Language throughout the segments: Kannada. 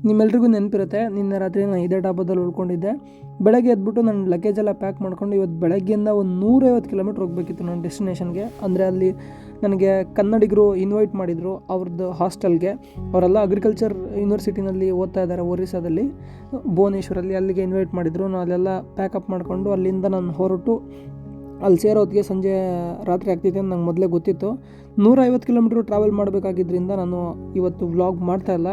ನಿಮ್ಮೆಲ್ರಿಗೂ ನೆನಪಿರುತ್ತೆ, ನಿನ್ನೆ ರಾತ್ರಿ ನಾನು ಇದೇ ಡಾಬಾದಲ್ಲಿ ಉಳ್ಕೊಂಡಿದ್ದೆ. ಬೆಳಗ್ಗೆ ಎದ್ಬಿಟ್ಟು ನಾನು ಲಗೇಜೆಲ್ಲ ಪ್ಯಾಕ್ ಮಾಡ್ಕೊಂಡು ಇವತ್ತು ಬೆಳಗ್ಗೆಯಿಂದ ಒಂದು 150 ಕಿಲೋಮೀಟ್ರ್ ಹೋಗಬೇಕಿತ್ತು ನನ್ನ ಡೆಸ್ಟಿನೇಷನ್ಗೆ. ಅಂದರೆ ಅಲ್ಲಿ ನನಗೆ ಕನ್ನಡಿಗರು ಇನ್ವೈಟ್ ಮಾಡಿದರು ಅವ್ರದ್ದು ಹಾಸ್ಟೆಲ್ಗೆ. ಅವರೆಲ್ಲ ಅಗ್ರಿಕಲ್ಚರ್ ಯೂನಿವರ್ಸಿಟಿನಲ್ಲಿ ಓದ್ತಾ ಇದ್ದಾರೆ ಒರಿಸ್ಸಾದಲ್ಲಿ, ಭುವನೇಶ್ವರಲ್ಲಿ. ಅಲ್ಲಿಗೆ ಇನ್ವೈಟ್ ಮಾಡಿದರು. ನಾನು ಅಲ್ಲೆಲ್ಲ ಪ್ಯಾಕಪ್ ಮಾಡಿಕೊಂಡು ಅಲ್ಲಿಂದ ನಾನು ಹೊರಟು ಅಲ್ಲಿ ಸೇರೋತ್ತಿಗೆ ಸಂಜೆ ರಾತ್ರಿ ಆಗ್ತಿದೆ ಅಂತ ನಂಗೆ ಮೊದಲೇ ಗೊತ್ತಿತ್ತು. 150 ಕಿಲೋಮೀಟ್ರ್ ಟ್ರಾವೆಲ್ ಮಾಡಬೇಕಾಗಿದ್ದರಿಂದ ನಾನು ಇವತ್ತು ವ್ಲಾಗ್ ಮಾಡ್ತಾಯಿಲ್ಲ.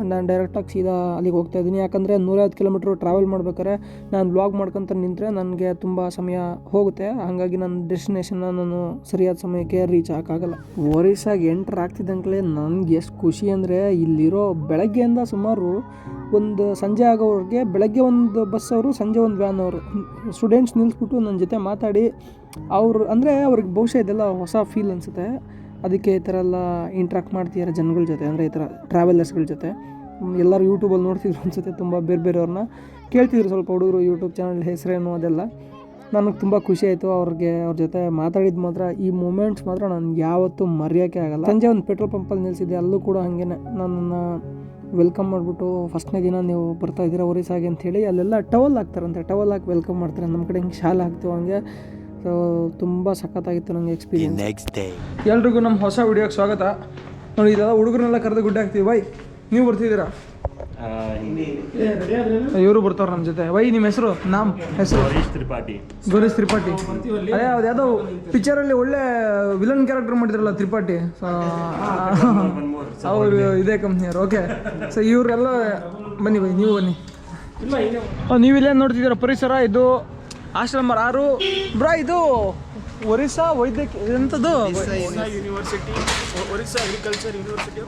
ನಾನು ಡೈರೆಕ್ಟಾಗಿ ಸೀದಾ ಅಲ್ಲಿಗೆ ಹೋಗ್ತಾಯಿದ್ದೀನಿ. ಯಾಕಂದರೆ 150 ಕಿಲೋಮೀಟ್ರ್ ಟ್ರಾವೆಲ್ ಮಾಡ್ಬೇಕಾದ್ರೆ ನಾನು ವ್ಲಾಗ್ ಮಾಡ್ಕೊತ ನಿಂತರೆ ನನಗೆ ತುಂಬ ಸಮಯ ಹೋಗುತ್ತೆ. ಹಾಗಾಗಿ ನನ್ನ ಡೆಸ್ಟಿನೇಷನ್ನ ನಾನು ಸರಿಯಾದ ಸಮಯಕ್ಕೆ ರೀಚ್ ಆಗೋಕ್ಕಾಗಲ್ಲ. ಒರಿಸ್ಸಾಗೆ ಎಂಟರ್ ಆಗ್ತಿದ್ದಂಗೆ ನನಗೆ ಎಷ್ಟು ಖುಷಿ ಅಂದರೆ, ಇಲ್ಲಿರೋ ಬೆಳಗ್ಗೆಯಿಂದ ಸುಮಾರು ಒಂದು ಸಂಜೆ ಆಗೋವ್ರಿಗೆ ಬೆಳಗ್ಗೆ ಒಂದು ಬಸ್ ಅವರು, ಸಂಜೆ ಒಂದು ವ್ಯಾನ್ ಅವರು, ಸ್ಟೂಡೆಂಟ್ಸ್ ನಿಲ್ಲಿಸ್ಬಿಟ್ಟು ನನ್ನ ಜೊತೆ ಮಾತಾಡಿ ಅವರು, ಅಂದರೆ ಅವ್ರಿಗೆ ಬಹುಶಃ ಇದೆಲ್ಲ ಹೊಸ ಫೀಲ್ ಅನಿಸುತ್ತೆ. ಅದಕ್ಕೆ ಈ ಥರ ಎಲ್ಲ ಇಂಟ್ರಾಕ್ಟ್ ಮಾಡ್ತಿದ್ದಾರೆ ಜನಗಳ ಜೊತೆ, ಅಂದರೆ ಈ ಥರ ಟ್ರಾವೆಲರ್ಸ್ಗಳ ಜೊತೆ. ಎಲ್ಲರೂ ಯೂಟ್ಯೂಬಲ್ಲಿ ನೋಡ್ತಿದ್ರು ಅನಿಸುತ್ತೆ, ತುಂಬ ಬೇರೆಯವ್ರನ್ನ ಕೇಳ್ತಿದ್ರು ಸ್ವಲ್ಪ ಹುಡುಗರು ಯೂಟ್ಯೂಬ್ ಚಾನಲ್ ಹೆಸರೇನು ಅದೆಲ್ಲ. ನನಗೆ ತುಂಬ ಖುಷಿ ಆಯಿತು ಅವ್ರ ಜೊತೆ ಮಾತಾಡಿದ್ದು. ಮಾತ್ರ ಈ ಮೂಮೆಂಟ್ಸ್ ಮಾತ್ರ ನಾನು ಯಾವತ್ತೂ ಮರೆಯೋಕ್ಕೆ ಆಗಲ್ಲ. ಸಂಜೆ ಒಂದು ಪೆಟ್ರೋಲ್ ಪಂಪಲ್ಲಿ ನಿಲ್ಲಿಸಿದ್ದೆ, ಅಲ್ಲೂ ಕೂಡ ಹಾಗೇ ನನ್ನನ್ನು ವೆಲ್ಕಮ್ ಮಾಡಿಬಿಟ್ಟು ಫಸ್ಟ್ನೇ ದಿನ ನೀವು ಬರ್ತಾ ಇದ್ದೀರಾ ಒರಿಸ್ಸಾಗೆ ಅಂಥೇಳಿ ಅಲ್ಲೆಲ್ಲ ಟವಲ್ ಹಾಕ್ತಾರಂತೆ, ಟವಲ್ ಹಾಕಿ ವೆಲ್ಕಮ್ ಮಾಡ್ತಾರೆ. ನಮ್ಮ ಕಡೆ ಹಿಂಗೆ ಶಾಲೆ ಹಾಕ್ತೀವಿ ಹಂಗೆ. ಸೊ ತುಂಬ ಸಖತ್ತಾಗಿತ್ತು ನನಗೆ ಎಕ್ಸ್ಪೀರಿಯನ್ಸ್. ಎಲ್ರಿಗೂ ನಮ್ಮ ಹೊಸ ವಿಡಿಯೋಗೆ ಸ್ವಾಗತ. ನೋಡಿ, ಇದೆಲ್ಲ ಹುಡುಗರನ್ನೆಲ್ಲ ಕರೆದು ಗುಡ್ಡೆ ಹಾಕ್ತೀವಿ. ಬೈ, ನೀವು ಬರ್ತಿದ್ದೀರಾ? ಇವರು ಬರ್ತಾವ್ರ ನಮ್ಮ ಜೊತೆ. ವೈ, ನಿಮ್ಮ ಹೆಸರು? ಹೆಸರು ಗೋರೀಶ್ ತ್ರಿಪಾಠಿ. ಅದೇ ಯಾವುದೋ ಪಿಕ್ಚರಲ್ಲಿ ಒಳ್ಳೆ ವಿಲನ್ ಕ್ಯಾರೆಕ್ಟರ್ ಮಾಡಿದ್ರಲ್ಲ ತ್ರಿಪಾಠಿ, ಅವರು ಇದೇ ಕಂಪ್ನಿಯವರು. ಓಕೆ, ಸೊ ಇವರೆಲ್ಲ ಬನ್ನಿ. ನೀವು ಬನ್ನಿ. ನೀವು ಇಲ್ಲೇ ನೋಡ್ತಿದ್ದೀರ ಪರಿಸರ. ಇದು ಆಶ್ರಮ ನಂಬರ್ 6. ಬ್ರಾ, ಇದು ಒರಿಸ್ಸಾ ವೈದ್ಯಕೀಯ ಎಂಥದ್ದು? University, Orissa agriculture university,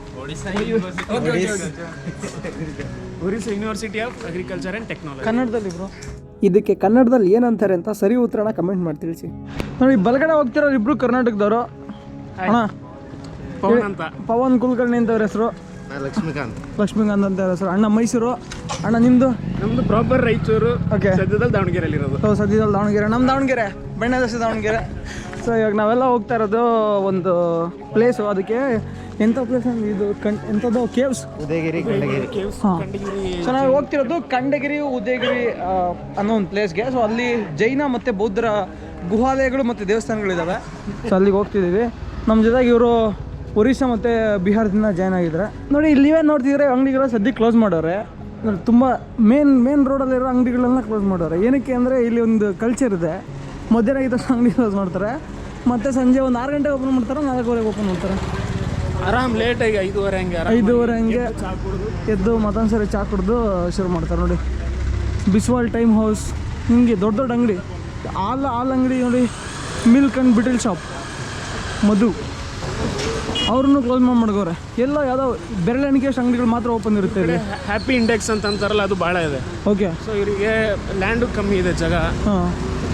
Orissa university of agriculture and technology. ಕನ್ನಡದಲ್ಲಿ ಬ್ರೋ, ಇದಕ್ಕೆ ಕನ್ನಡದಲ್ಲಿ ಏನಂತಾರೆ ಅಂತ ಸರಿ ಉತ್ತರನ ಕಮೆಂಟ್ ಮಾಡಿ ತಿಳಿಸಿ. ನೋಡಿ, ಬಲಗಡೆ ಹೋಗ್ತಿರೋರು ಇಬ್ರು ಕರ್ನಾಟಕದವರು. ಅಣ್ಣ ಪವನ್ ಕುಲಕರ್ಣಿ ಅಂತ ಅವ್ರ ಹೆಸರು. ಲಕ್ಷ್ಮೀಕಾಂತ್ ಅಂತ ಹೆಸರು. ಅಣ್ಣ ಮೈಸೂರು. ಅಣ್ಣ ನಿಮ್ಮದು? ನಮ್ಮದು ಪ್ರಾಪರ್ ರಾಯಚೂರು. ಓಕೆ, ಸದ್ಯದಲ್ಲಿ ದಾವಣಗೆರೆಯಲ್ಲಿ ಇರೋದು. ಸದ್ಯದಲ್ಲಿ ದಾವಣಗೆರೆ. ನಮ್ಮ ದಾವಣಗೆರೆ ಬೆಣ್ಣದಷ್ಟು ದಾವಣಗೆರೆ. ಸೊ ಇವಾಗ ನಾವೆಲ್ಲ ಹೋಗ್ತಾ ಇರೋದು ಒಂದು ಪ್ಲೇಸು. ಅದಕ್ಕೆ ಎಂಥ ಪ್ಲೇಸ್ ಅಂದರೆ ಇದು ಎಂಥದ್ದು ಕೇವ್ಸ್, ಉದಯಗಿರಿ, ಖಂಡಗಿರಿ. ಹಾಂ. ಸೊ ನಾವು ಹೋಗ್ತಿರೋದು ಖಂಡಗಿರಿ, ಉದಯಗಿರಿ ಅನ್ನೋ ಒಂದು ಪ್ಲೇಸ್ಗೆ. ಸೊ ಅಲ್ಲಿ ಜೈನ ಮತ್ತು ಬೌದ್ಧರ ಗುಹಾಲಯಗಳು ಮತ್ತು ದೇವಸ್ಥಾನಗಳಿದ್ದಾವೆ. ಸೊ ಅಲ್ಲಿಗೆ ಹೋಗ್ತಿದ್ದೀವಿ. ನಮ್ಮ ಜೊತೆಗೆ ಇವರು ಒರಿಸ್ಸಾ ಮತ್ತು ಬಿಹಾರದಿಂದ ಜಾಯ್ನ್ ಆಗಿದ್ದಾರೆ. ನೋಡಿ, ಇಲ್ಲಿ ನೀವೇ ನೋಡ್ತಿದ್ರೆ ಅಂಗಡಿಗಳು ಸದ್ಯಕ್ಕೆ ಕ್ಲೋಸ್ ಮಾಡೋರೆ. ತುಂಬ ಮೇನ್ ರೋಡಲ್ಲಿರೋ ಅಂಗಡಿಗಳನ್ನ ಕ್ಲೋಸ್ ಮಾಡೋರೆ. ಏನಕ್ಕೆ ಅಂದರೆ ಇಲ್ಲಿ ಒಂದು ಕಲ್ಚರ್ ಇದೆ, ಮಧ್ಯಾಹ್ನ ಆಗಿದ್ದ ಅಂಗಡಿ ಕ್ಲೋಸ್ ಮಾಡ್ತಾರೆ, ಮತ್ತು ಸಂಜೆ ಒಂದು 6 ಗಂಟೆಗೆ ಓಪನ್ ಮಾಡ್ತಾರೆ, 4:15 ಓಪನ್ ಮಾಡ್ತಾರೆ. ಆರಾಮ್ ಲೇಟಾಗಿ 5:30 ಹಂಗೆ ಎದ್ದು ಮತ್ತೊಂದು ಸರಿ ಚಾ ಕುಡಿದು ಶುರು ಮಾಡ್ತಾರೆ. ನೋಡಿ, ಬಿಸ್ವಾಲ್ ಟೈಮ್ ಹೌಸ್, ಹಿಂಗೆ ದೊಡ್ಡ ಅಂಗಡಿ. ಹಾಲ್ ಅಂಗಡಿ ನೋಡಿ, ಮಿಲ್ಕ್ ಆ್ಯಂಡ್ ಬಿಟಲ್ ಶಾಪ್, ಮಧು ಅವ್ರನ್ನೂ ಕ್ಲೋಸ್ ಮಾಡ್ಕೋರೆ. ಎಲ್ಲ ಯಾವುದೋ ಬೆರಳೆಣಿಕೆಯಷ್ಟು ಅಂಗಡಿಗಳು ಮಾತ್ರ ಓಪನ್ ಇರುತ್ತೆ ಇಲ್ಲಿ. ಹ್ಯಾಪಿ ಇಂಡೆಕ್ಸ್ ಅಂತ ಅಂತಾರಲ್ಲ, ಅದು ಭಾಳ ಇದೆ. ಓಕೆ. ಸೊ ಇವರಿಗೆ ಲ್ಯಾಂಡು ಕಮ್ಮಿ ಇದೆ, ಜಾಗ. ಹಾಂ.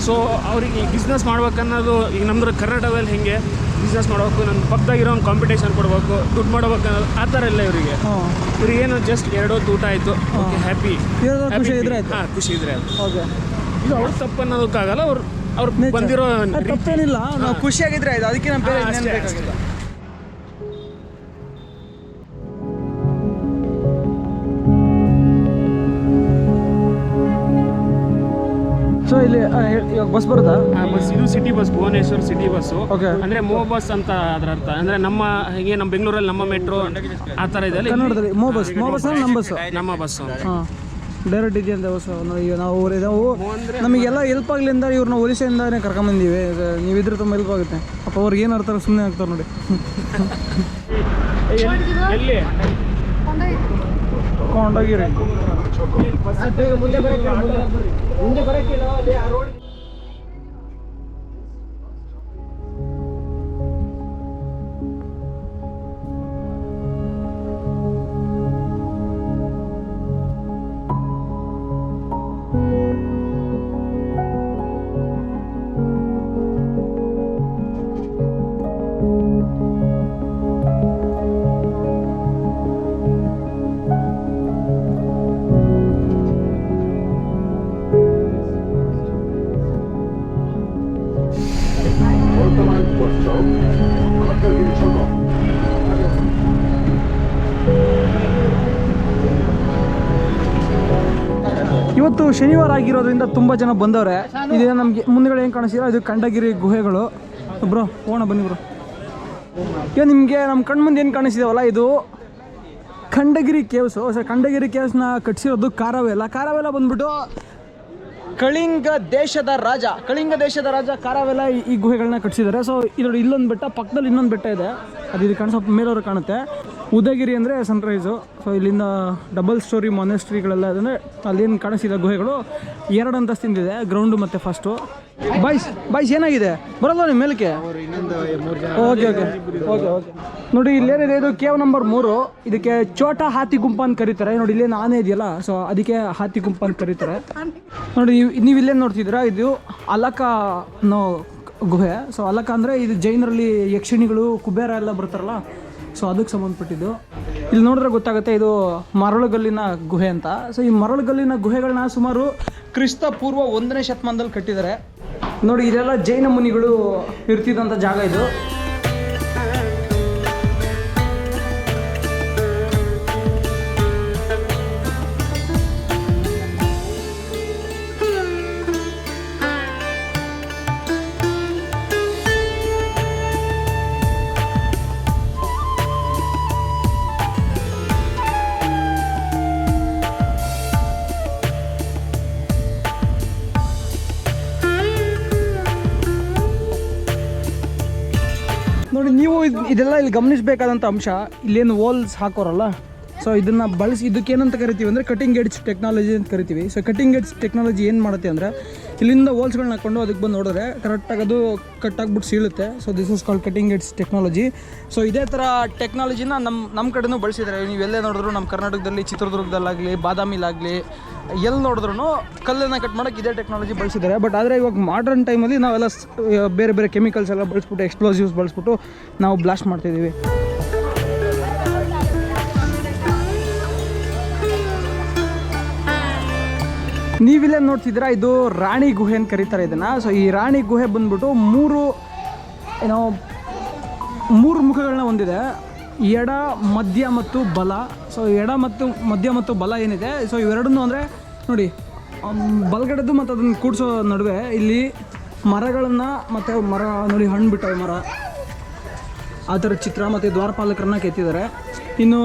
ಸೊ ಅವ್ರಿಗೆ ಬಿಸ್ನೆಸ್ ಮಾಡ್ಬೇಕನ್ನೋದು, ಈಗ ನಮ್ದು ಕರ್ನಾಟಕದಲ್ಲಿ ಹೆಂಗೆ ಬಿಸ್ನೆಸ್ ಮಾಡಬೇಕು, ನನ್ನ ಪಕ್ಕದಾಗಿರೋ ಒಂದು ಕಾಂಪಿಟೇಷನ್ ಕೊಡಬೇಕು, ದುಡ್ಡು ಮಾಡ್ಬೇಕು ಅನ್ನೋದು ಆ ಥರ ಇಲ್ಲ ಇವರಿಗೆ. ಇವ್ರಿಗೇನು ಜಸ್ಟ್ 2 ಹೊತ್ತು ಊಟ ಆಯಿತು, ಓಕೆ, ಹ್ಯಾಪಿ, ಖುಷಿ ಇದ್ರೆ ಆಯ್ತು. ಹಾಂ, ಖುಷಿ ಇದ್ರೆ ಆಯ್ತು. ಓಕೆ. ಇದು ಅವ್ರು ತಪ್ಪು ಅನ್ನೋದಕ್ಕಾಗಲ್ಲ. ಅವ್ರು ಬಂದಿರೋ ತಪ್ಪೇನಿಲ್ಲ, ನಾವು ಖುಷಿಯಾಗಿದ್ರೆ ಆಯ್ತು. ಅದಕ್ಕೆ ನಾವು ಬೇರೆ ಬೇಕಾಗಿಲ್ಲ. ಸೊ ಇಲ್ಲಿ ಇವಾಗ ಬಸ್ ಬರುತ್ತಾ? ಬಸ್ ಇದು city bus, Bhubaneswar city bus. Okay. ಅಂದರೆ ಮೋ ಬಸ್ ಅಂತ ಅದರ ಅರ್ಥ. ಅಂದರೆ ನಮ್ಮ ಬೆಂಗಳೂರಲ್ಲಿ ನಮ್ಮ ಮೆಟ್ರೋ ಆ ಥರ ಇದೆ. ಕನ್ನಡದಲ್ಲಿ ಮೋ ಬಸ್ ನಮ್ಮ ಬಸ್ಸು. ನಮ್ಮ ಬಸ್ಸು. ಹಾಂ, ಡೈರೆಕ್ಟ್ ಇದೆಯಂತ ಬಸ್ಸು. ಈಗ ನಾವು ನಮಗೆಲ್ಲ ಹೆಲ್ಪ್ ಆಗಲಿಂದ ಇವ್ರನ್ನ ಒರಿಸ್ಸಾಯಿಂದನೇ ಕರ್ಕೊಂಬಂದೀವಿ. ನೀವಿದ್ರೆ ತುಂಬ ಹೆಲ್ಪ್ ಆಗುತ್ತೆ. ಪಾಪ ಅವ್ರಿಗೆ ಏನು ಅರ್ಥ ಸುಮ್ಮನೆ ಆಗ್ತಾರೆ ನೋಡಿ. ಎಲ್ಲಿ ಕೊಂಡೋಗಿರಿ. ಮುಂದೆ ಬರೋಕ್ಕಿಲ್ಲ. ಇವತ್ತು ಶನಿವಾರ ಆಗಿರೋದ್ರಿಂದ ತುಂಬ ಜನ ಬಂದವ್ರೆ. ಇದು ನಮಗೆ ಮುಂದುಗಡೆ ಏನು ಕಾಣಿಸ್ತೀರಾ, ಇದು ಖಂಡಗಿರಿ ಗುಹೆಗಳು. ಬ್ರೋ ಹೋಗೋಣ ಬನ್ನಿ ಬ್ರೋ. ಈಗ ನಿಮಗೆ ನಮ್ಮ ಕಣ್ಮುಂದೆ ಏನು ಕಾಣಿಸಿದಾವಲ್ಲ, ಇದು ಖಂಡಗಿರಿ ಕೇವ್ಸು. ಸೊ ಖಂಡಗಿರಿ ಕೇವ್ಸ್ನ ಕಟ್ಸಿರೋದು ಕಾರವೇಲ ಬಂದ್ಬಿಟ್ಟು ಕಳಿಂಗ ದೇಶದ ರಾಜ ಕಾರವೇಲ ಈ ಗುಹೆಗಳನ್ನ ಕಟ್ಸಿದ್ದಾರೆ. ಸೊ ಇದರಲ್ಲಿ ಇಲ್ಲೊಂದು ಬೆಟ್ಟ, ಪಕ್ಕದಲ್ಲಿ ಇನ್ನೊಂದು ಬೆಟ್ಟ ಇದೆ, ಅದು ಇದು ಸ್ವಲ್ಪ ಮೇಲವರು ಕಾಣುತ್ತೆ. ಉದಯಗಿರಿ ಅಂದರೆ ಸನ್ರೈಸು. ಸೊ ಇಲ್ಲಿಂದ ಡಬಲ್ ಸ್ಟೋರಿ ಮೊನೆಸ್ಟ್ರಿಗಳೆಲ್ಲ ಅಂದರೆ ಅಲ್ಲೇನು ಕಾಣಿಸಿದ ಗುಹೆಗಳು 2 ಅಂತಸ್ತಿಂದಿದೆ, ಗ್ರೌಂಡು ಮತ್ತು ಫಸ್ಟು. ಬಾಯ್ಸ್ ಏನಾಗಿದೆ ಬರೋಲ್ಲ ನಿಮ್ಮ ಮೇಲಕ್ಕೆ? ಓಕೆ ನೋಡಿ ಇಲ್ಲೇನಿದೆ, ಇದು ಕೇವ್ ನಂಬರ್ 3. ಇದಕ್ಕೆ ಚೋಟಾ ಹಾತಿ ಗುಂಪು ಅಂತ ಕರೀತಾರೆ. ನೋಡಿ ಇಲ್ಲೇನು ಆನೆ ಇದೆಯಲ್ಲ, ಸೊ ಅದಕ್ಕೆ ಹಾತಿ ಗುಂಪು ಅಂತ ಕರೀತಾರೆ. ನೋಡಿ ನೀವು ಇಲ್ಲೇನು ನೋಡ್ತಿದ್ದೀರಾ, ಇದು ಅಲಕ ಅನ್ನೋ ಗುಹೆ. ಸೊ ಅಲಕ ಅಂದರೆ ಇದು ಜೈನರಲ್ಲಿ ಯಕ್ಷಿಣಿಗಳು, ಕುಬೇರ ಎಲ್ಲ ಬರ್ತಾರಲ್ಲ, ಸೊ ಅದಕ್ಕೆ ಸಂಬಂಧಪಟ್ಟಿದ್ದು. ಇಲ್ಲಿ ನೋಡಿದ್ರೆ ಗೊತ್ತಾಗುತ್ತೆ ಇದು ಮರಳುಗಲ್ಲಿನ ಗುಹೆ ಅಂತ. ಸೊ ಈ ಮರಳುಗಲ್ಲಿನ ಗುಹೆಗಳನ್ನ ಸುಮಾರು ಕ್ರಿಸ್ತ ಪೂರ್ವ 1ನೇ ಶತಮಾನದಲ್ಲಿ ಕಟ್ಟಿದ್ದಾರೆ. ನೋಡಿ ಇದೆಲ್ಲ ಜೈನ ಮುನಿಗಳು ಇರ್ತಿದ್ದಂಥ ಜಾಗ ಇದು. ನೋಡಿ ನೀವು ಇದೆಲ್ಲ ಇಲ್ಲಿ ಗಮನಿಸಬೇಕಾದಂಥ ಅಂಶ, ಇಲ್ಲೇನು ವೋಲ್ಸ್ ಹಾಕೋರಲ್ಲ, ಸೊ ಇದನ್ನು ಬಳಸಿ ಇದಕ್ಕೇನಂತ ಕರಿತೀವಿ ಅಂದರೆ ಕಟಿಂಗ್ ಎಡ್ಜ್ ಟೆಕ್ನಾಲಜಿ ಅಂತ ಕರಿತೀವಿ. ಸೊ ಕಟಿಂಗ್ ಎಡ್ಜ್ ಟೆಕ್ನಾಲಜಿ ಏನು ಮಾಡುತ್ತೆ ಅಂದರೆ ಇಲ್ಲಿಂದ ವೋಲ್ಸ್ಗಳನ್ನ ಹಾಕ್ಕೊಂಡು ಅದಕ್ಕೆ ಬಂದು ನೋಡಿದ್ರೆ ಕರೆಕ್ಟಾಗಿ ಅದು ಕಟ್ಟಾಗ್ಬಿಟ್ಟು ಸೀಳುತ್ತೆ. So this is called cutting edge technology. So ಇದೇ ಥರ ಟೆಕ್ನಾಲಜಿನ ನಮ್ಮ ಕಡೆನೂ ಬಳಸಿದ್ದಾರೆ. ನೀವೆಲ್ಲೇ ನೋಡಿದ್ರು ನಮ್ಮ ಕರ್ನಾಟಕದಲ್ಲಿ ಚಿತ್ರದುರ್ಗದಲ್ಲಾಗಲಿ, ಬಾದಾಮಿಲಾಗಲಿ, ಎಲ್ಲಿ ನೋಡಿದ್ರು ಕಲ್ಲನ್ನು ಕಟ್ ಮಾಡೋಕ್ಕೆ ಇದೇ ಟೆಕ್ನಾಲಜಿ ಬಳಸಿದ್ದಾರೆ. ಬಟ್ ಆದರೆ ಇವಾಗ ಮಾಡರ್ನ್ ಟೈಮಲ್ಲಿ ನಾವೆಲ್ಲ ಬೇರೆ ಬೇರೆ ಕೆಮಿಕಲ್ಸ್ ಎಲ್ಲ ಬಳಸ್ಬಿಟ್ಟು, ಎಕ್ಸ್ಪ್ಲೋಸಿವ್ಸ್ ಬಳಸ್ಬಿಟ್ಟು ನಾವು ಬ್ಲಾಸ್ಟ್ ಮಾಡ್ತಿದ್ದೀವಿ. ನೀವಿಲ್ಲೇ ನೋಡ್ತಿದ್ದೀರಾ, ಇದು ರಾಣಿ ಗುಹೆ ಅಂತ ಕರೀತಾರೆ ಇದನ್ನು. ಸೊ ಈ ರಾಣಿ ಗುಹೆ ಬಂದ್ಬಿಟ್ಟು 3 ಮುಖಗಳನ್ನ ಹೊಂದಿದೆ, ಎಡ, ಮಧ್ಯ ಮತ್ತು ಬಲ. ಸೊ ಎಡ ಮತ್ತು ಮಧ್ಯ ಮತ್ತು ಬಲ ಏನಿದೆ, ಸೊ ಇವೆರಡನ್ನೂ ಅಂದರೆ ನೋಡಿ ಬಲಗಡೆದು ಮತ್ತು ಅದನ್ನು ಕೂಡಿಸೋ ನಡುವೆ ಇಲ್ಲಿ ಮರಗಳನ್ನು ಮತ್ತು ಮರ ನೋಡಿ ಹಣ್ಣು ಬಿಟ್ಟವೆ ಮರ, ಆ ಥರ ಚಿತ್ರ ಮತ್ತು ದ್ವಾರಪಾಲಕರನ್ನ ಕೆತ್ತಿದ್ದಾರೆ. ಇನ್ನು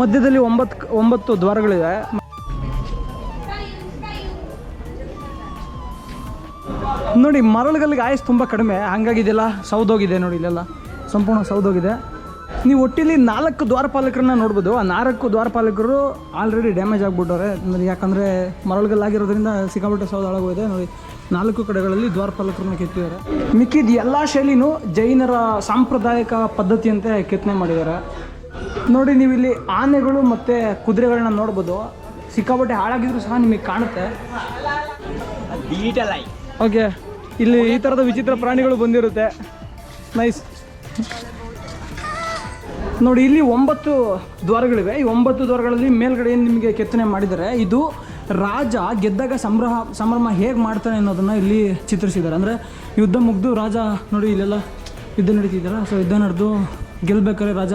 ಮಧ್ಯದಲ್ಲಿ 9 ದ್ವಾರಗಳಿವೆ. ನೋಡಿ ಮರಳುಗಲ್ಲಿಗೆ ಆಯಸ್ಸು ತುಂಬ ಕಡಿಮೆ, ಹಾಗಾಗಿ ಇದೆಲ್ಲ ಸೌದೋಗಿದೆ. ನೋಡಿ ಇಲ್ಲೆಲ್ಲ ಸಂಪೂರ್ಣ ಸೌದೋಗಿದೆ. ನೀವು ಒಟ್ಟಿಲಿ 4 ದ್ವಾರಪಾಲಕರನ್ನ ನೋಡ್ಬೋದು. ಆ 4 ದ್ವಾರಪಾಲಕರು ಆಲ್ರೆಡಿ ಡ್ಯಾಮೇಜ್ ಆಗಿಬಿಟ್ಟವ್ರೆ, ಯಾಕಂದರೆ ಮರಳುಗಲ್ಲಾಗಿರೋದ್ರಿಂದ ಸಿಕ್ಕಾಪಟ್ಟೆ ಸೌದ ಹಾಳಾಗೋಗಿದೆ. ನೋಡಿ 4 ಕಡೆಗಳಲ್ಲಿ ದ್ವಾರಪಾಲಕರನ್ನ ಕೆತ್ತಿದ್ದಾರೆ. ಮಿಕ್ಕಿದ ಎಲ್ಲ ಶೈಲಿನೂ ಜೈನರ ಸಾಂಪ್ರದಾಯಿಕ ಪದ್ಧತಿಯಂತೆ ಕೆತ್ತನೆ ಮಾಡಿದ್ದಾರೆ. ನೋಡಿ ನೀವು ಇಲ್ಲಿ ಆನೆಗಳು ಮತ್ತು ಕುದುರೆಗಳನ್ನ ನೋಡ್ಬೋದು. ಸಿಕ್ಕಾಪಟ್ಟೆ ಹಾಳಾಗಿದ್ರು ಸಹ ನಿಮಗೆ ಕಾಣುತ್ತೆ. ಓಕೆ, ಇಲ್ಲಿ ಈ ಥರದ ವಿಚಿತ್ರ ಪ್ರಾಣಿಗಳು ಬಂದಿರುತ್ತೆ. ನೈಸ್. ನೋಡಿ ಇಲ್ಲಿ 9 ದ್ವಾರಗಳಿವೆ. ಈ 9 ದ್ವಾರಗಳಲ್ಲಿ ಮೇಲ್ಗಡೆ ಏನು ನಿಮಗೆ ಕೆತ್ತನೆ ಮಾಡಿದ್ದಾರೆ, ಇದು ರಾಜ ಗೆದ್ದಾಗ ಸಂಭ್ರಮ ಹೇಗೆ ಮಾಡ್ತಾನೆ ಅನ್ನೋದನ್ನು ಇಲ್ಲಿ ಚಿತ್ರಿಸಿದ್ದಾರೆ. ಅಂದರೆ ಯುದ್ಧ ಮುಗಿದು ರಾಜ ನೋಡಿ ಇಲ್ಲೆಲ್ಲ ಯುದ್ಧ ನಡೀತಿದ್ದಾರೆ. ಸೊ ಯುದ್ಧ ನಡೆದು ಗೆಲ್ಲಬೇಕಾದ್ರೆ ರಾಜ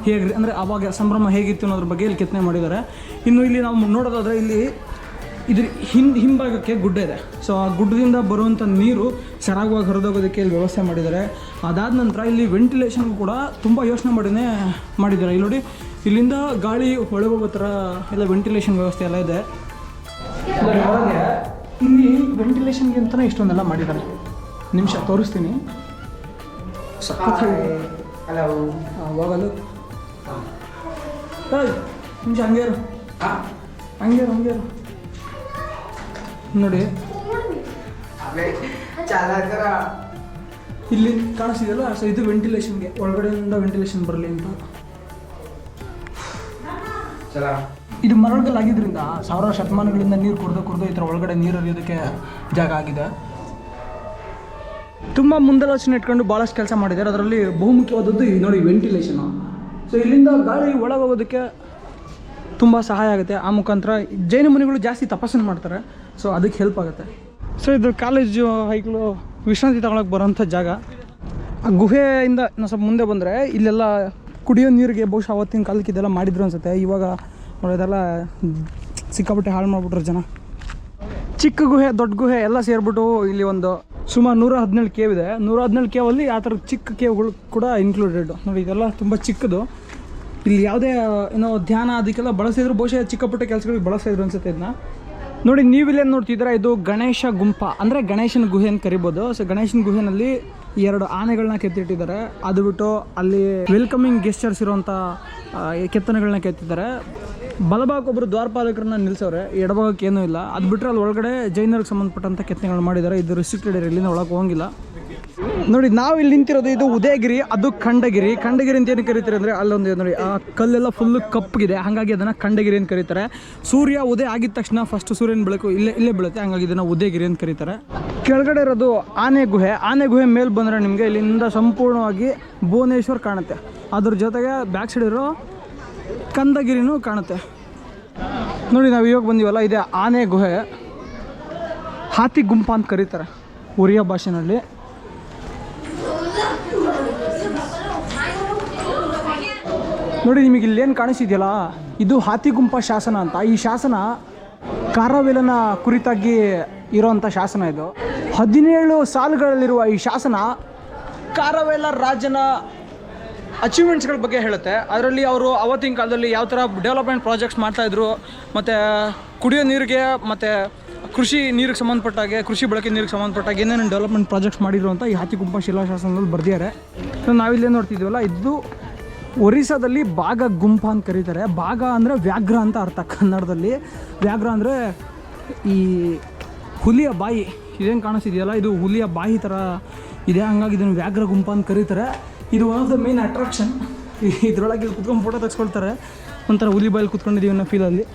ಹೇಗೆ ಅಂದರೆ ಆವಾಗ ಸಂಭ್ರಮ ಹೇಗಿತ್ತು ಅನ್ನೋದ್ರ ಬಗ್ಗೆ ಇಲ್ಲಿ ಕೆತ್ತನೆ ಮಾಡಿದ್ದಾರೆ. ಇನ್ನು ಇಲ್ಲಿ ನಾವು ನೋಡೋದಾದರೆ ಇಲ್ಲಿ ಇದ್ರ ಹಿಂಭಾಗಕ್ಕೆ ಗುಡ್ಡ ಇದೆ. ಸೊ ಆ ಗುಡ್ಡದಿಂದ ಬರುವಂಥ ನೀರು ಸರಾಗವಾಗಿ ಹೊರದೋಗೋದಕ್ಕೆ ಇಲ್ಲಿ ವ್ಯವಸ್ಥೆ ಮಾಡಿದ್ದಾರೆ. ಅದಾದ ನಂತರ ಇಲ್ಲಿ ವೆಂಟಿಲೇಷನ್ಗೂ ಕೂಡ ತುಂಬ ಯೋಚನೆ ಮಾಡಿದ್ದಾರೆ. ಇಲ್ಲಿ ನೋಡಿ ಇಲ್ಲಿಂದ ಗಾಳಿ ಒಳಗೋಗೋ ಥರ ಎಲ್ಲ ವೆಂಟಿಲೇಷನ್ ವ್ಯವಸ್ಥೆ ಎಲ್ಲ ಇದೆ. ಹಾಗೆ ಇಲ್ಲಿ ವೆಂಟಿಲೇಷನ್ಗೆ ಅಂತಲೇ ಇಷ್ಟೊಂದೆಲ್ಲ ಮಾಡಿದ್ದಾರೆ. ನಿಮಿಷ ತೋರಿಸ್ತೀನಿ. ಅವಾಗಲು ನಿಮಿಷ ಹಂಗೇರು ನೋಡಿ ಇಲ್ಲಿ ಕಾಣಿಸ್ತಿದೆಯಲ್ಲ. ಸೊ ಇದು ವೆಂಟಿಲೇಷನ್ಗೆ, ಒಳಗಡೆಯಿಂದ ವೆಂಟಿಲೇಷನ್ ಬರಲಿ ಅಂತ. ಇದು ಮರಳುಗಲ್ಲಾಗಿದ್ದರಿಂದ ಸಾವಿರಾರು ಶತಮಾನಗಳಿಂದ ನೀರು ಕುಡಿದು ಈ ಥರ ಒಳಗಡೆ ನೀರು ಹರಿಯೋದಕ್ಕೆ ಜಾಗ ಆಗಿದೆ. ತುಂಬ ಮುಂದಾಲೋಚನೆ ಇಟ್ಕೊಂಡು ಭಾಳಷ್ಟು ಕೆಲಸ ಮಾಡಿದ್ದಾರೆ. ಅದರಲ್ಲಿ ಬಹುಮುಖ್ಯವಾದದ್ದು ನೋಡಿ ವೆಂಟಿಲೇಷನು. ಸೊ ಇಲ್ಲಿಂದ ಗಾಳಿ ಒಳಗೋಗೋದಕ್ಕೆ ತುಂಬ ಸಹಾಯ ಆಗುತ್ತೆ. ಆ ಮುಖಾಂತರ ಜೈನ ಮುನಿಗಳು ಜಾಸ್ತಿ ತಪಸ್ಸನ್ನು ಮಾಡ್ತಾರೆ. ಸೊ ಅದಕ್ಕೆ ಹೆಲ್ಪ್ ಆಗುತ್ತೆ. ಸೊ ಇದು ಕಾಲೇಜು ಹೈಕ್ಳು ವಿಶ್ರಾಂತಿ ತಗೊಳಕ್ಕೆ ಬರೋಂಥ ಜಾಗ. ಆ ಗುಹೆಯಿಂದ ನಾವು ಸ್ವಲ್ಪ ಮುಂದೆ ಬಂದರೆ ಇಲ್ಲೆಲ್ಲ ಕುಡಿಯೋ ನೀರಿಗೆ ಬಹುಶಃ ಅವತ್ತಿನ ಕಾಲಕ್ಕೆ ಇದೆಲ್ಲ ಮಾಡಿದ್ರು ಅನಿಸುತ್ತೆ. ಇವಾಗ ನೋಡೋದೆಲ್ಲ ಸಿಕ್ಕಾಪಟ್ಟೆ ಹಾಳು ಮಾಡಿಬಿಟ್ರು ಜನ. ಚಿಕ್ಕ ಗುಹೆ ದೊಡ್ಡ ಗುಹೆ ಎಲ್ಲ ಸೇರಿಬಿಟ್ಟು ಇಲ್ಲಿ ಒಂದು ಸುಮಾರು 117 ಕೇವ್ ಇದೆ. 117 ಕೇವಲ್ಲಿ ಆ ಥರದ ಚಿಕ್ಕ ಕೇವ್ಗಳು ಕೂಡ ಇನ್ಕ್ಲೂಡೆಡ್. ನೋಡಿ ಇದೆಲ್ಲ ತುಂಬ ಚಿಕ್ಕದು. ಇಲ್ಲಿ ಯಾವುದೇ ಏನೋ ಧ್ಯಾನ ಅದಕ್ಕೆಲ್ಲ ಬಳಸಿದ್ರು, ಬಹುಶಃ ಚಿಕ್ಕ ಪುಟ್ಟ ಕೆಲಸಗಳಿಗೆ ಬಳಸಿದ್ರು ಅನ್ಸುತ್ತೆ ಇದನ್ನ. ನೋಡಿ ನೀವಿಲ್ಲೇನು ನೋಡ್ತಿದ್ದೀರಾ, ಇದು ಗಣೇಶ ಗುಂಪ ಅಂದರೆ ಗಣೇಶನ ಗುಹೆ ಅಂತ ಕರಿಬೋದು. ಸೊ ಗಣೇಶನ ಗುಹೆನಲ್ಲಿ 2 ಆನೆಗಳನ್ನ ಕೆತ್ತಿಟ್ಟಿದ್ದಾರೆ. ಅದು ಬಿಟ್ಟು ಅಲ್ಲಿ ವೆಲ್ಕಮಿಂಗ್ ಗೆಸ್ಟರ್ಸ್ ಇರುವಂಥ ಕೆತ್ತನೆಗಳನ್ನ ಕೆತ್ತಿದ್ದಾರೆ. ಬಲಭಾಗಕ್ಕೆ ಒಬ್ಬರು ದ್ವಾರಪಾಲಕರನ್ನ ನಿಲ್ಲಿಸವ್ರೆ, ಎಡಭಾಗಕ್ಕೆ ಏನೂ ಇಲ್ಲ. ಅದು ಬಿಟ್ಟರೆ ಅಲ್ಲಿ ಒಳಗಡೆ ಜೈನರಿಗೆ ಸಂಬಂಧಪಟ್ಟಂಥ ಕೆತ್ತನೆಗಳು ಮಾಡಿದ್ದಾರೆ. ಇದು ರಿಸ್ಟ್ರಿಕ್ಟೆಡ್ ಏರಿಯಾ, ಇಲ್ಲಿಂದ ಒಳಗೆ ಹೋಗಿಲ್ಲ. ನೋಡಿ ನಾವು ಇಲ್ಲಿ ನಿಂತಿರೋದು ಇದು ಉದಯಗಿರಿ, ಅದು ಖಂಡಗಿರಿ. ಖಂಡಗಿರಿ ಅಂತ ಏನು ಕರೀತಾರೆ ಅಂದರೆ ಅಲ್ಲೊಂದು ನೋಡಿ ಆ ಕಲ್ಲೆಲ್ಲ ಫುಲ್ಲು ಕಪ್ಪಗಿದೆ, ಹಾಗಾಗಿ ಅದನ್ನು ಖಂಡಗಿರಿ ಅಂತ ಕರೀತಾರೆ. ಸೂರ್ಯ ಉದಯ ಆಗಿದ ತಕ್ಷಣ ಫಸ್ಟ್ ಸೂರ್ಯನ ಬೆಳಕು ಇಲ್ಲೇ ಬೀಳುತ್ತೆ, ಹಾಗಾಗಿ ಇದನ್ನು ಉದಯಗಿರಿ ಅಂತ ಕರೀತಾರೆ. ಕೆಳಗಡೆ ಇರೋದು ಆನೆ ಗುಹೆ. ಆನೆ ಗುಹೆ ಮೇಲೆ ಬಂದರೆ ನಿಮಗೆ ಇಲ್ಲಿಂದ ಸಂಪೂರ್ಣವಾಗಿ ಭುವನೇಶ್ವರ್ ಕಾಣುತ್ತೆ. ಅದ್ರ ಜೊತೆಗೆ ಬ್ಯಾಕ್ ಸೈಡ್ ಇರೋ ಕಂದಗಿರಿನೂ ಕಾಣುತ್ತೆ. ನೋಡಿ ನಾವು ಇವಾಗ ಬಂದೀವಲ್ಲ, ಇದೆ ಆನೆ ಗುಹೆ. ಹಾತಿ ಗುಂಪ ಅಂತ ಕರೀತಾರೆ ಒರಿಯಾ ಭಾಷೆನಲ್ಲಿ. ನೋಡಿ ನಿಮಗೆ ಇಲ್ಲೇನು ಕಾಣಿಸಿದೆಯಲ್ಲ, ಇದು ಹಾತಿಗುಂಪ ಶಾಸನ ಅಂತ. ಈ ಶಾಸನ ಕಾರವೇಲನ ಕುರಿತಾಗಿ ಇರೋವಂಥ ಶಾಸನ. ಇದು 17 ಸಾಲುಗಳಲ್ಲಿರುವ ಈ ಶಾಸನ ಕಾರವೇಲ ರಾಜನ ಅಚೀವ್ಮೆಂಟ್ಸ್ಗಳ ಬಗ್ಗೆ ಹೇಳುತ್ತೆ. ಅದರಲ್ಲಿ ಅವರು ಅವತ್ತಿನ ಕಾಲದಲ್ಲಿ ಯಾವ ಥರ ಡೆವಲಪ್ಮೆಂಟ್ ಪ್ರಾಜೆಕ್ಟ್ಸ್ ಮಾಡ್ತಾಯಿದ್ರು, ಮತ್ತು ಕುಡಿಯೋ ನೀರಿಗೆ ಮತ್ತು ಕೃಷಿ ನೀರಿಗೆ ಸಂಬಂಧಪಟ್ಟಾಗೆ, ಕೃಷಿ ಬಳಕೆ ನೀರಿಗೆ ಸಂಬಂಧಪಟ್ಟಾಗ ಏನೇನು ಡೆವಲಪ್ಮೆಂಟ್ ಪ್ರಾಜೆಕ್ಟ್ಸ್ ಮಾಡಿದ್ರು ಅಂತ ಈ ಹಾತಿಗುಂಪ ಶಿಲಾಶಾಸನದಲ್ಲಿ ಬರ್ದಿದ್ದಾರೆ. ಸೊ ನಾವಿಲ್ಲೇ ನೋಡ್ತಿದ್ದೀವಲ್ಲ, ಇದು ಒರಿಸ್ಸಾದಲ್ಲಿ ಬಾಗ ಗುಂಪ ಅಂತ ಕರೀತಾರೆ. ಬಾಗ ಅಂದರೆ ವ್ಯಾಘ್ರ ಅಂತ ಅರ್ಥ ಕನ್ನಡದಲ್ಲಿ. ವ್ಯಾಘ್ರ ಅಂದರೆ ಈ ಹುಲಿಯ ಬಾಯಿ, ಇದೇನು ಕಾಣಿಸ್ತಿದೆಯಲ್ಲ ಇದು ಹುಲಿಯ ಬಾಯಿ ಥರ ಇದೆ, ಹಂಗಾಗಿ ಇದನ್ನು ವ್ಯಾಘ್ರ ಗುಂಪ ಅಂತ ಕರೀತಾರೆ. ಇದು one of the main attraction. ಇದರೊಳಗೆ ಕುತ್ಕೊಂಡು ಫೋಟೋ ತೆಗೆಸ್ಕೊಳ್ತಾರೆ, ಒಂಥರ ಹುಲಿ ಬಾಯಲ್ಲಿ ಕುತ್ಕೊಂಡಿದ್ದೀವಿ ಅನ್ನೋ ಫೀಲಲ್ಲಿ.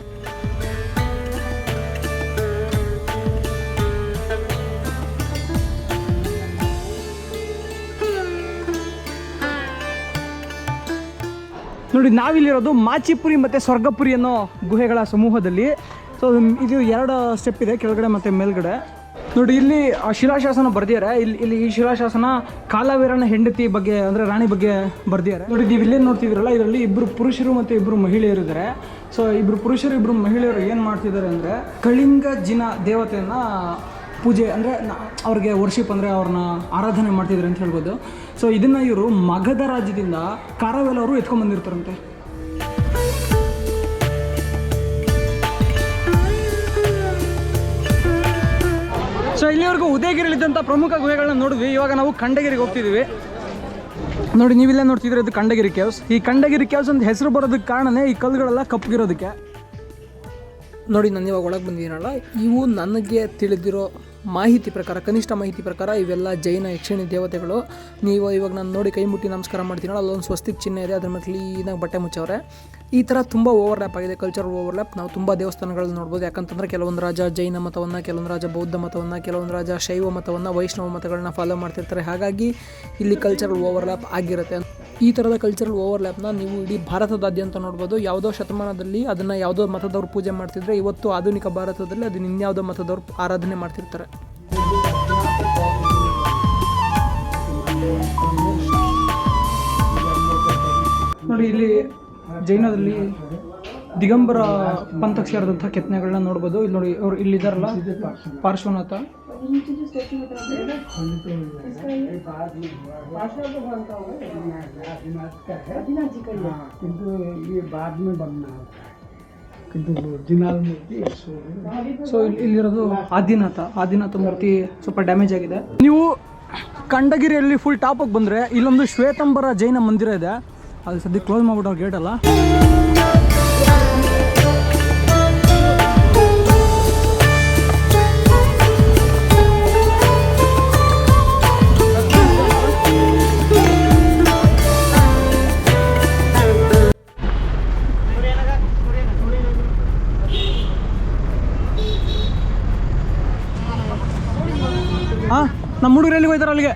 ನೋಡಿ ನಾವಿಲ್ಲಿರೋದು ಮಾಚಿಪುರಿ ಮತ್ತು ಸ್ವರ್ಗಪುರಿ ಅನ್ನೋ ಗುಹೆಗಳ ಸಮೂಹದಲ್ಲಿ. ಸೊ ಇದು 2 ಸ್ಟೆಪ್ ಇದೆ, ಕೆಳಗಡೆ ಮತ್ತು ಮೇಲ್ಗಡೆ. ನೋಡಿ ಇಲ್ಲಿ ಶಿಲಾಶಾಸನ ಬರ್ದಿದ್ದಾರೆ. ಇಲ್ಲಿ ಈ ಶಿಲಾಶಾಸನ ಕಾಲವೀರನ ಹೆಂಡತಿ ಬಗ್ಗೆ ಅಂದರೆ ರಾಣಿ ಬಗ್ಗೆ ಬರ್ದಿದ್ದಾರೆ. ನೋಡಿ ನೀವು ಇಲ್ಲೇನು ನೋಡ್ತಿದ್ದೀರಲ್ಲ, ಇದರಲ್ಲಿ 2 ಪುರುಷರು ಮತ್ತು 2 ಮಹಿಳೆಯರು ಇದ್ದಾರೆ. ಸೊ 2 ಪುರುಷರು 2 ಮಹಿಳೆಯರು ಏನು ಮಾಡ್ತಿದ್ದಾರೆ ಅಂದರೆ ಕಳಿಂಗ ಜಿನ ದೇವತೆಯನ್ನು ಪೂಜೆ ಅಂದರೆ ಅವ್ರಿಗೆ ವರ್ಷಿಪ್ ಅಂದರೆ ಅವ್ರನ್ನ ಆರಾಧನೆ ಮಾಡ್ತಿದ್ದಾರೆ ಅಂತ ಹೇಳ್ಬೋದು. ಸೊ ಇದನ್ನು ಇವರು ಮಗಧ ರಾಜ್ಯದಿಂದ ಕಾರವೇಲ ಅವರು ಎತ್ಕೊಂಡ್ಬಂದಿರ್ತಾರಂತೆ. ಸೊ ಇಲ್ಲಿವರೆಗೂ ಉದಯಗಿರಿಯಲ್ಲಿದ್ದಂಥ ಪ್ರಮುಖ ಗುಹೆಗಳನ್ನ ನೋಡಿದ್ವಿ. ಇವಾಗ ನಾವು ಖಂಡಗಿರಿಗೆ ಹೋಗ್ತಿದ್ದೀವಿ. ನೋಡಿ ನೀವಿಲ್ಲೇ ನೋಡ್ತಿದ್ರೆ ಇದು ಖಂಡಗಿರಿ ಕೇವ್ಸ್. ಈ ಖಂಡಗಿರಿ ಕೇವ್ಸ್ ಅಂತ ಹೆಸರು ಬರೋದಕ್ಕೆ ಕಾರಣನೇ ಈ ಕಲ್ಲುಗಳೆಲ್ಲ ಕಪ್ಪಗಿರೋದಕ್ಕೆ. ನೋಡಿ ನಾನು ಇವಾಗ ಒಳಗೆ ಬಂದಿದ್ದೀನಲ್ಲ, ಇವು ನನಗೆ ತಿಳಿದಿರೋ ಮಾಹಿತಿ ಪ್ರಕಾರ, ಕನಿಷ್ಠ ಮಾಹಿತಿ ಪ್ರಕಾರ ಇವೆಲ್ಲ ಜೈನ ಯಕ್ಷಿಣಿ ದೇವತೆಗಳು. ನೀವು ಇವಾಗ ನಾನು ನೋಡಿ ಕೈ ಮುಟ್ಟಿ ನಮಸ್ಕಾರ ಮಾಡ್ತೀನಲ್ಲ, ಅಲ್ಲೊಂದು ಸ್ವಸ್ತಿಕ್ ಚಿಹ್ನೆ ಇದೆ, ಅದ್ರ ಮೇಲೆ ಕ್ಲೀನಾಗಿ ಬಟ್ಟೆ ಮುಚ್ಚವ್ರೆ. ಈ ಥರ ತುಂಬ ಓವರ್ಲ್ಯಾಪ್ ಆಗಿದೆ, ಕಲ್ಚರಲ್ ಓವರ್ಲ್ಯಾಪ್. ನಾವು ತುಂಬ ದೇವಸ್ಥಾನಗಳನ್ನ ನೋಡ್ಬೋದು. ಯಾಕಂತಂದರೆ ಕೆಲವೊಂದು ರಾಜ ಜೈನ ಮತವನ್ನು, ಕೆಲವೊಂದು ರಾಜ ಬೌದ್ಧ ಮತವನ್ನು, ಕೆಲವೊಂದು ರಾಜ ಶೈವ ಮತವನ್ನು, ವೈಷ್ಣವ ಮತಗಳನ್ನ ಫಾಲೋ ಮಾಡ್ತಿರ್ತಾರೆ. ಹಾಗಾಗಿ ಇಲ್ಲಿ ಕಲ್ಚರಲ್ ಓವರ್ಲ್ಯಾಪ್ ಆಗಿರುತ್ತೆ. ಈ ಥರದ ಕಲ್ಚರಲ್ ಓವರ್ಲ್ಯಾಪ್ನ ನೀವು ಇಡೀ ಭಾರತದಾದ್ಯಂತ ನೋಡ್ಬೋದು. ಯಾವುದೋ ಶತಮಾನದಲ್ಲಿ ಅದನ್ನು ಯಾವುದೋ ಮತದವ್ರು ಪೂಜೆ ಮಾಡ್ತಿದ್ರೆ, ಇವತ್ತು ಆಧುನಿಕ ಭಾರತದಲ್ಲಿ ಅದನ್ನ ಇನ್ಯಾವುದೋ ಮತದವ್ರು ಆರಾಧನೆ ಮಾಡ್ತಿರ್ತಾರೆ. ನೋಡಿ ಇಲ್ಲಿ ಜೈನದಲ್ಲಿ ದಿಗಂಬರ ಪಂಥಕ್ಕೆ ಸೇರಿದಂಥ ಕೆತ್ತನೆಗಳನ್ನ ನೋಡ್ಬೋದು. ಇಲ್ಲಿ ನೋಡಿ ಅವ್ರು ಇಲ್ಲಿದ್ದಾರಲ್ಲ, ಪಾರ್ಶ್ವನಾಥ. ಸೊ ಇಲ್ಲಿರೋದು ಆದಿನಾಥ ಮೂರ್ತಿ ಸ್ವಲ್ಪ ಡ್ಯಾಮೇಜ್ ಆಗಿದೆ. ನೀವು ಖಂಡಗಿರಿಯಲ್ಲಿ ಫುಲ್ ಟಾಪಿಗೆ ಬಂದರೆ ಇಲ್ಲೊಂದು ಶ್ವೇತಂಬರ ಜೈನ ಮಂದಿರ ಇದೆ. ಅದು ಸದ್ಯಕ್ಕೆ ಕ್ಲೋಸ್ ಮಾಡಿಬಿಟ್ಟವ್ರು ಗೇಟ್ ಅಲ್ಲ. ಹಾಂ, ನಮ್ಮ ಹುಡುಗರು ಎಲ್ಲಿಗೆ ಹೋಯ್ತಾರೆ ಅಲ್ಲಿಗೆ.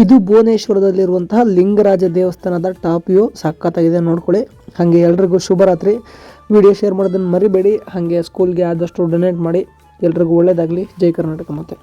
ಇದು ಭುವನೇಶ್ವರದಲ್ಲಿರುವಂತಹ ಲಿಂಗರಾಜ ದೇವಸ್ಥಾನದ ಟಾಪ್ ವ್ಯೂ. ಸಖತ್ತಾಗಿದೆ, ನೋಡ್ಕೊಳ್ಳಿ. ಹಾಗೆ ಎಲ್ರಿಗೂ ಶುಭರಾತ್ರಿ. ವಿಡಿಯೋ ಶೇರ್ ಮಾಡೋದನ್ನು ಮರಿಬೇಡಿ. ಹಾಗೆ ಸ್ಕೂಲ್ಗೆ ಆದಷ್ಟು ಡೊನೇಟ್ ಮಾಡಿ. ಎಲ್ರಿಗೂ ಒಳ್ಳೆಯದಾಗಲಿ. ಜೈ ಕರ್ನಾಟಕ. ಮತ್ತೆ